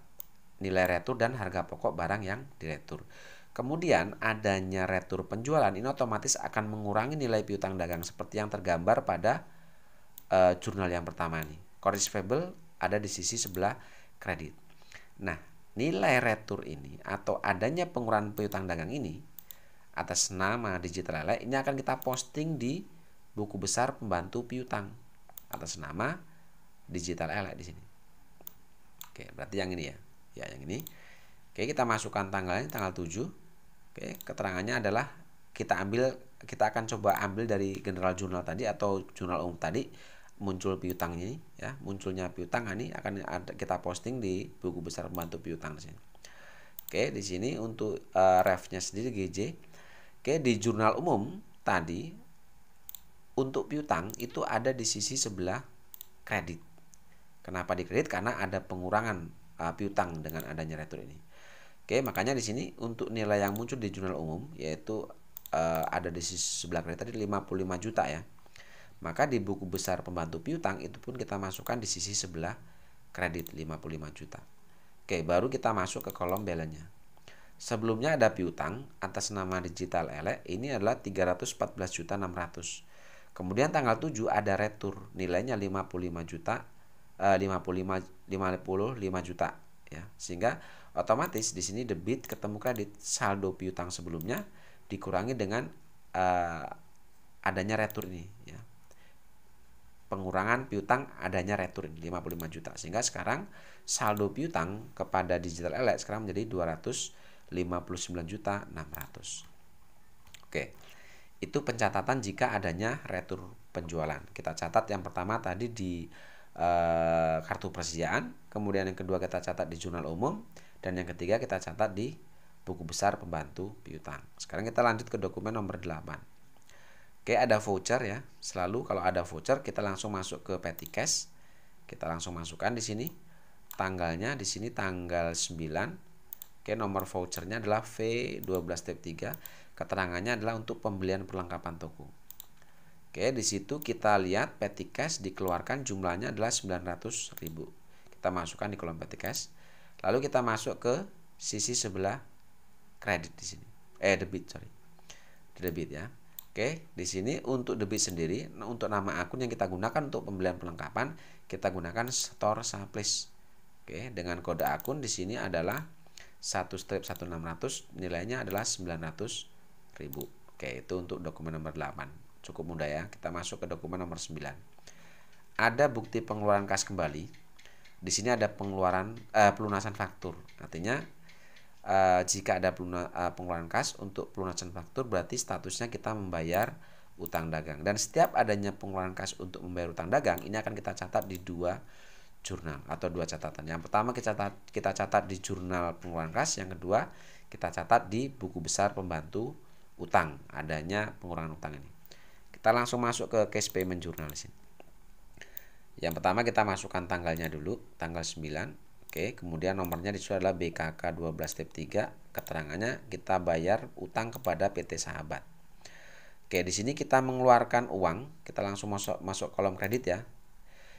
A: nilai retur dan harga pokok barang yang diretur. Kemudian adanya retur penjualan ini otomatis akan mengurangi nilai piutang dagang seperti yang tergambar pada jurnal yang pertama nih. Account receivable ada di sisi sebelah kredit. Nah, nilai retur ini atau adanya pengurangan piutang dagang ini atas nama Digital Lele ini akan kita posting di buku besar pembantu piutang atas nama Digital Lele di sini. Oke, berarti yang ini ya. Ya, yang ini. Oke, kita masukkan tanggalnya tanggal 7. Oke, keterangannya adalah kita akan coba ambil dari general jurnal tadi atau jurnal umum tadi, muncul piutang ini ya, munculnya piutang ini akan kita posting di buku besar pembantu piutang di sini. Oke, di sini untuk ref-nya sendiri GJ. Oke, di jurnal umum tadi untuk piutang itu ada di sisi sebelah kredit. Kenapa di kredit? Karena ada pengurangan piutang dengan adanya retur ini. Oke, makanya di sini untuk nilai yang muncul di jurnal umum yaitu ada di sisi sebelah kredit tadi 55 juta ya. Maka di buku besar pembantu piutang itu pun kita masukkan di sisi sebelah kredit 55 juta. Oke, baru kita masuk ke kolom balance-nya. Sebelumnya ada piutang atas nama Digital Lele ini adalah 314.600. Kemudian tanggal 7 ada retur nilainya 55 juta 55 juta ya. Sehingga otomatis di sini debit ketemu kredit, saldo piutang sebelumnya dikurangi dengan adanya retur ini ya. Pengurangan piutang adanya retur ini 55 juta. Sehingga sekarang saldo piutang kepada Digital Lele sekarang menjadi 259.600. Oke. Itu pencatatan jika adanya retur penjualan. Kita catat yang pertama tadi di kartu persediaan, kemudian yang kedua kita catat di jurnal umum, dan yang ketiga kita catat di buku besar pembantu piutang. Sekarang kita lanjut ke dokumen nomor 8. Oke, ada voucher ya. Selalu kalau ada voucher kita langsung masuk ke petty cash. Kita langsung masukkan di sini. Tanggalnya di sini tanggal 9. Oke, nomor vouchernya adalah V12-3. Keterangannya adalah untuk pembelian perlengkapan toko. Oke, di situ kita lihat petty cash dikeluarkan jumlahnya adalah 900.000. Kita masukkan di kolom petty cash. Lalu kita masuk ke sisi sebelah kredit di sini. Debit, sorry. Debit ya. Oke, di sini untuk debit sendiri, untuk nama akun yang kita gunakan untuk pembelian perlengkapan, kita gunakan store supplies. Oke, dengan kode akun di sini adalah 1/1600, nilainya adalah 900.000. Oke, itu untuk dokumen nomor 8. Cukup mudah ya. Kita masuk ke dokumen nomor 9. Ada bukti pengeluaran kas kembali. Di sini ada pelunasan faktur. Artinya jika ada pengeluaran kas untuk pelunasan faktur berarti statusnya kita membayar utang dagang. Dan setiap adanya pengeluaran kas untuk membayar utang dagang ini akan kita catat di 2 jurnal atau 2 catatan. Yang pertama kita catat di jurnal pengeluaran kas, yang kedua kita catat di buku besar pembantu utang adanya pengurangan utang ini. Kita langsung masuk ke cash payment journal di sini. Yang pertama kita masukkan tanggalnya dulu, tanggal 9. Oke, kemudian nomornya di situ adalah BKK 12 step 3. Keterangannya kita bayar utang kepada PT Sahabat. Oke, di sini kita mengeluarkan uang, kita langsung masuk kolom kredit ya.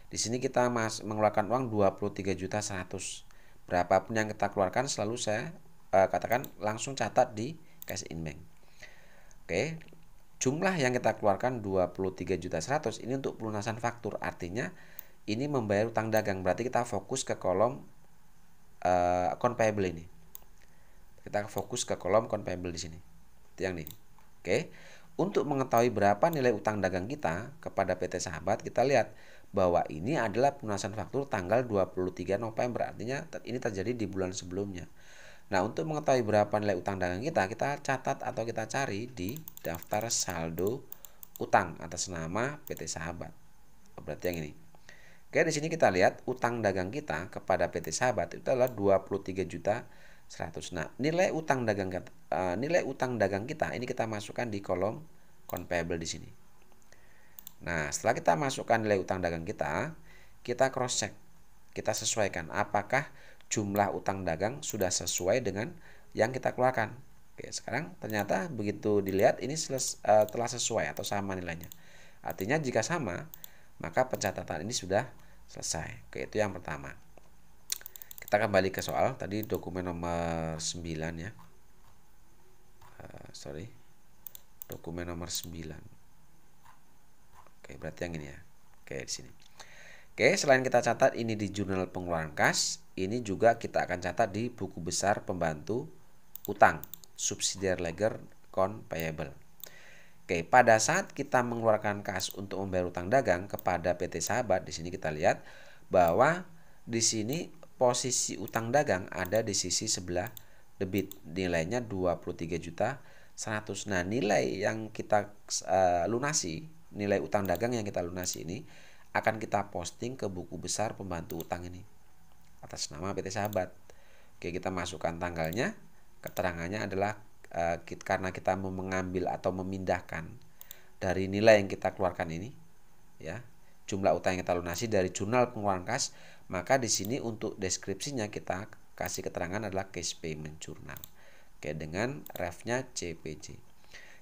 A: Di sini kita mengeluarkan uang 23.100.000. Berapapun yang kita keluarkan selalu saya katakan langsung catat di cash in bank. Oke, jumlah yang kita keluarkan 23.100.000 ini untuk pelunasan faktur, artinya ini membayar utang dagang. Berarti kita fokus ke kolom account payable ini. Kita fokus ke kolom account payable di sini. Itu yang ini. Oke. Untuk mengetahui berapa nilai utang dagang kita kepada PT Sahabat, kita lihat bahwa ini adalah pelunasan faktur tanggal 23 November. Artinya ini terjadi di bulan sebelumnya. Nah, untuk mengetahui berapa nilai utang dagang kita catat atau kita cari di daftar saldo utang atas nama PT Sahabat. Berarti yang ini. Oke, di sini kita lihat utang dagang kita kepada PT Sahabat itu adalah 23.100.000. Nah, nilai utang dagang kita ini kita masukkan di kolom account payable di sini. Nah, setelah kita masukkan nilai utang dagang kita cross check. Kita sesuaikan apakah jumlah utang dagang sudah sesuai dengan yang kita keluarkan. Oke, sekarang ternyata begitu dilihat ini telah sesuai atau sama nilainya. Artinya jika sama, maka pencatatan ini sudah selesai. Oke, itu yang pertama. Kita kembali ke soal tadi, dokumen nomor 9 ya. Dokumen nomor 9. Oke, berarti yang ini ya. Oke, di sini. Oke, selain kita catat ini di jurnal pengeluaran kas, ini juga kita akan catat di buku besar pembantu utang, subsidiary ledger account payable. Oke, pada saat kita mengeluarkan kas untuk membayar utang dagang kepada PT Sahabat, di sini kita lihat bahwa di sini posisi utang dagang ada di sisi sebelah debit, nilainya 23.100.000. Nah, nilai yang kita lunasi, nilai utang dagang yang kita lunasi ini akan kita posting ke buku besar pembantu utang ini atas nama PT Sahabat. Oke, kita masukkan tanggalnya, keterangannya adalah karena kita mau mengambil atau memindahkan dari nilai yang kita keluarkan ini ya, jumlah utang yang kita lunasi dari jurnal pengeluaran kas, maka di sini untuk deskripsinya kita kasih keterangan adalah cash payment journal. Oke, dengan refnya CPJ.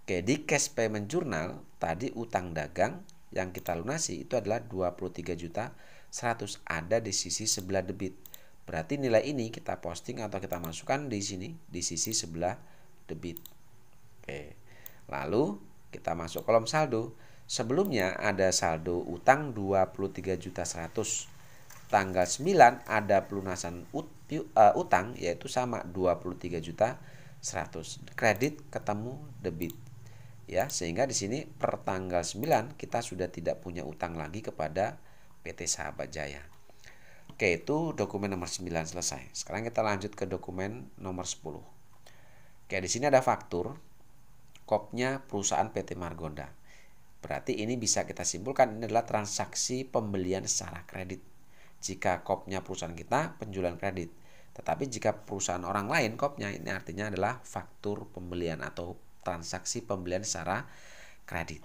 A: Oke, di cash payment journal tadi utang dagang yang kita lunasi itu adalah 23.100.000 ada di sisi sebelah debit. Berarti nilai ini kita posting atau kita masukkan di sini di sisi sebelah debit. Oke. Lalu kita masuk kolom saldo. Sebelumnya ada saldo utang 23.100.000. Tanggal 9 ada pelunasan utang yaitu sama 23.100.000. Kredit ketemu debit. Ya, sehingga di sini per tanggal 9 kita sudah tidak punya utang lagi kepada PT Sahabat Jaya. Oke, itu dokumen nomor 9 selesai. Sekarang kita lanjut ke dokumen nomor 10. Oke, di sini ada faktur kopnya perusahaan PT Margonda. Berarti ini bisa kita simpulkan ini adalah transaksi pembelian secara kredit. Jika kopnya perusahaan kita penjualan kredit. Tetapi jika perusahaan orang lain kopnya ini artinya adalah faktur pembelian atau transaksi pembelian secara kredit.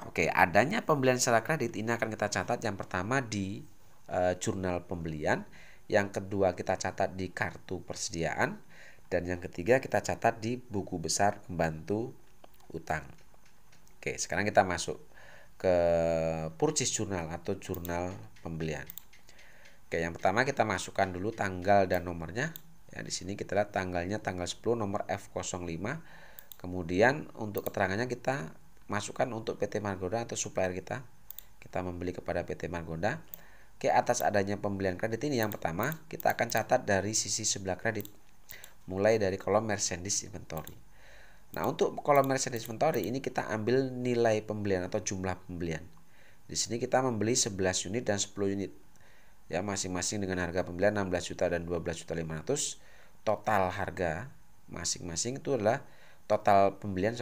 A: Oke, adanya pembelian secara kredit ini akan kita catat yang pertama di jurnal pembelian, yang kedua kita catat di kartu persediaan, dan yang ketiga kita catat di buku besar pembantu utang. Oke, sekarang kita masuk ke purchase journal atau jurnal pembelian. Oke, yang pertama kita masukkan dulu tanggal dan nomornya. Ya, di sini kita lihat tanggalnya tanggal 10 nomor F05. Kemudian untuk keterangannya kita masukkan untuk PT Margonda atau supplier kita. Kita membeli kepada PT Margonda. Oke, atas adanya pembelian kredit ini yang pertama kita akan catat dari sisi sebelah kredit. Mulai dari kolom merchandise inventory. Nah, untuk kolom merchandise inventory ini kita ambil nilai pembelian atau jumlah pembelian. Di sini kita membeli 11 unit dan 10 unit. Ya, masing-masing dengan harga pembelian 16 juta dan 12.500.000. Total harga masing-masing itu adalah total pembelian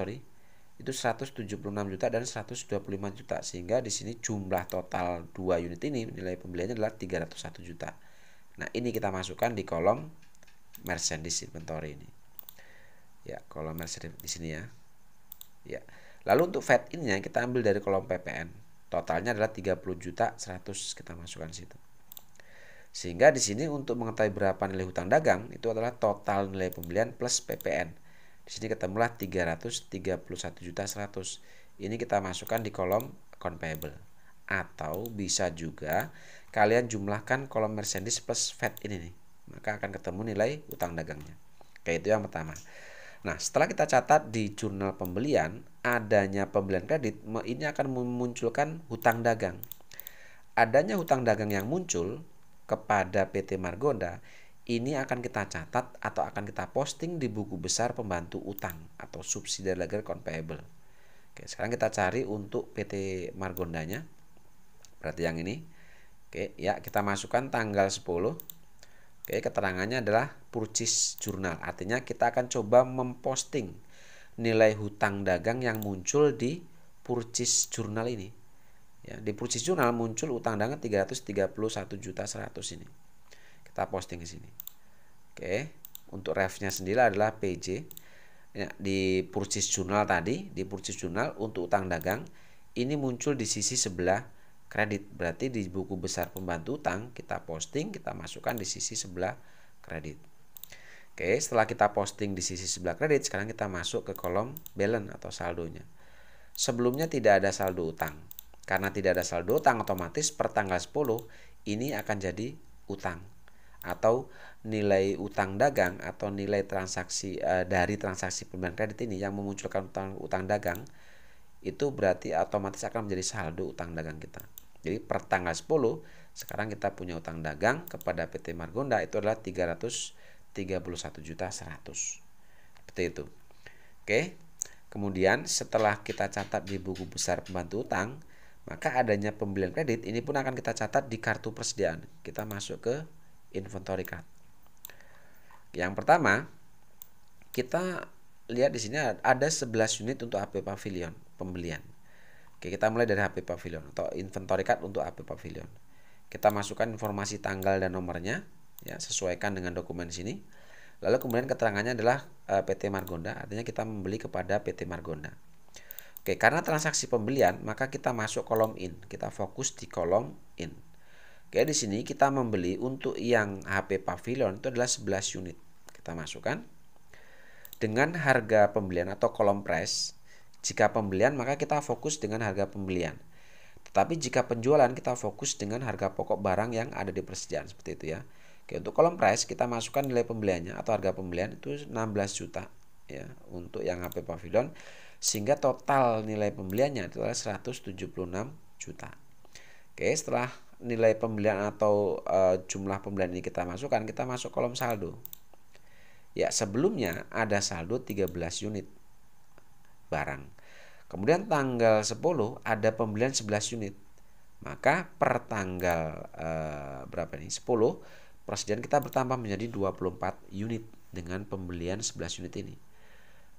A: itu 176 juta dan 125 juta, sehingga di sini jumlah total 2 unit ini nilai pembeliannya adalah 301 juta. Nah, ini kita masukkan di kolom merchandise inventory ini. Ya, kolom merchandise di sini ya. Ya. Lalu untuk VAT ini kita ambil dari kolom PPN. Totalnya adalah 30 juta 100 kita masukkan situ. Sehingga di sini untuk mengetahui berapa nilai hutang dagang itu adalah total nilai pembelian plus PPN. Di sini ketemulah 331.100.000. Ini kita masukkan di kolom account payable. Atau bisa juga kalian jumlahkan kolom merchandise plus VAT ini nih. Maka akan ketemu nilai hutang dagangnya. Oke, itu yang pertama. Nah, setelah kita catat di jurnal pembelian, adanya pembelian kredit, ini akan memunculkan hutang dagang. Adanya hutang dagang yang muncul kepada PT Margonda, ini akan kita catat atau akan kita posting di buku besar pembantu utang atau subsidiary ledger account payable. Oke, sekarang kita cari untuk PT Margondanya. Berarti yang ini. Oke, ya kita masukkan tanggal 10. Oke, keterangannya adalah purchase journal. Artinya kita akan coba memposting nilai hutang dagang yang muncul di purchase journal ini. Ya, di purchase journal muncul utang dagang 331.100.000 ini. Kita posting di sini. Oke, untuk refnya sendiri adalah PJ. Ya, di purchase journal tadi, di purchase journal untuk utang dagang ini muncul di sisi sebelah kredit. Berarti di buku besar pembantu utang kita posting, kita masukkan di sisi sebelah kredit. Oke, setelah kita posting di sisi sebelah kredit, sekarang kita masuk ke kolom balance atau saldonya. Sebelumnya tidak ada saldo utang. Karena tidak ada saldo utang, otomatis per tanggal 10 ini akan jadi utang. Atau nilai utang dagang atau nilai transaksi dari transaksi pembelian kredit ini yang memunculkan utang dagang, itu berarti otomatis akan menjadi saldo utang dagang kita. Jadi per tanggal 10 sekarang kita punya utang dagang kepada PT Margonda itu adalah 331.100.000. Seperti itu. Oke. Kemudian setelah kita catat di buku besar pembantu utang, maka adanya pembelian kredit ini pun akan kita catat di kartu persediaan. Kita masuk ke inventory card. Yang pertama, kita lihat di sini ada 11 unit untuk HP Pavilion pembelian. Oke, kita mulai dari HP Pavilion atau inventory card untuk HP Pavilion. Kita masukkan informasi tanggal dan nomornya, ya, sesuaikan dengan dokumen sini. Lalu kemudian keterangannya adalah PT Margonda, artinya kita membeli kepada PT Margonda. Oke, karena transaksi pembelian, maka kita masuk kolom in. Kita fokus di kolom in. Oke, di sini kita membeli untuk yang HP Pavilion itu adalah 11 unit. Kita masukkan. Dengan harga pembelian atau kolom price, jika pembelian maka kita fokus dengan harga pembelian. Tetapi jika penjualan kita fokus dengan harga pokok barang yang ada di persediaan, seperti itu ya. Oke, untuk kolom price kita masukkan nilai pembeliannya atau harga pembelian itu 16 juta ya untuk yang HP Pavilion, sehingga total nilai pembeliannya itu adalah 176 juta. Oke, setelah nilai pembelian atau jumlah pembelian ini kita masukkan, kita masuk kolom saldo. Ya, sebelumnya ada saldo 13 unit barang. Kemudian tanggal 10 ada pembelian 11 unit. Maka per tanggal berapa nih? 10 persediaan kita bertambah menjadi 24 unit dengan pembelian 11 unit ini.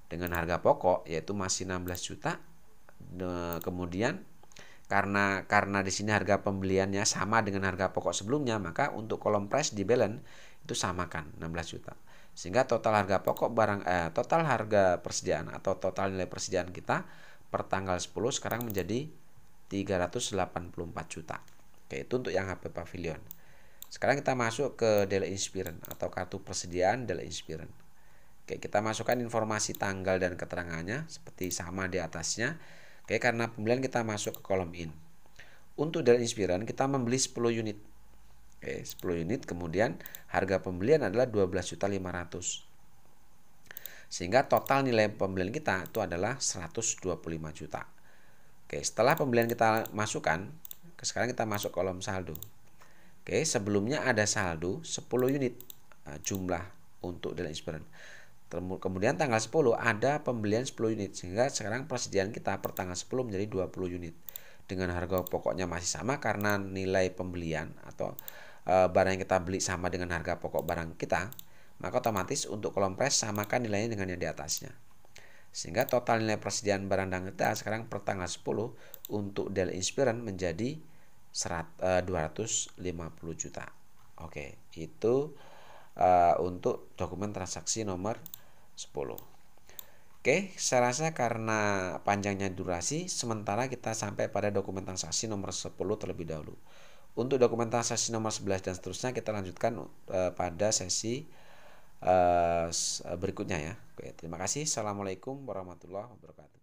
A: Dengan harga pokok yaitu masih 16 juta. Kemudian karena di sini harga pembeliannya sama dengan harga pokok sebelumnya, maka untuk kolom price di balance itu samakan 16 juta. Sehingga total harga pokok barang total harga persediaan atau total nilai persediaan kita per tanggal 10 sekarang menjadi 384 juta. Oke, itu untuk yang HP Pavilion. Sekarang kita masuk ke Dell Inspiron atau kartu persediaan Dell Inspiron. Oke, kita masukkan informasi tanggal dan keterangannya seperti sama di atasnya. Oke, karena pembelian kita masuk ke kolom in. Untuk Dell Inspiron kita membeli 10 unit. Oke, 10 unit, kemudian harga pembelian adalah 12.500.000. Sehingga total nilai pembelian kita itu adalah 125 juta. Oke, setelah pembelian kita masukkan, sekarang kita masuk kolom saldo. Oke, sebelumnya ada saldo 10 unit jumlah untuk Dell Inspiron. Kemudian tanggal 10 ada pembelian 10 unit, sehingga sekarang persediaan kita per tanggal 10 menjadi 20 unit. Dengan harga pokoknya masih sama karena nilai pembelian atau barang yang kita beli sama dengan harga pokok barang kita, maka otomatis untuk kolom price samakan nilainya dengan yang di atasnya. Sehingga total nilai persediaan barang dagang kita sekarang per tanggal 10 untuk Dell Inspiron menjadi 250 juta. Oke, itu untuk dokumen transaksi nomor 10. Oke, saya rasa karena panjangnya durasi, sementara kita sampai pada dokumen transaksi nomor 10 terlebih dahulu. Untuk dokumentasi nomor 11 dan seterusnya kita lanjutkan pada sesi berikutnya ya. Oke, terima kasih. Assalamualaikum warahmatullahi wabarakatuh.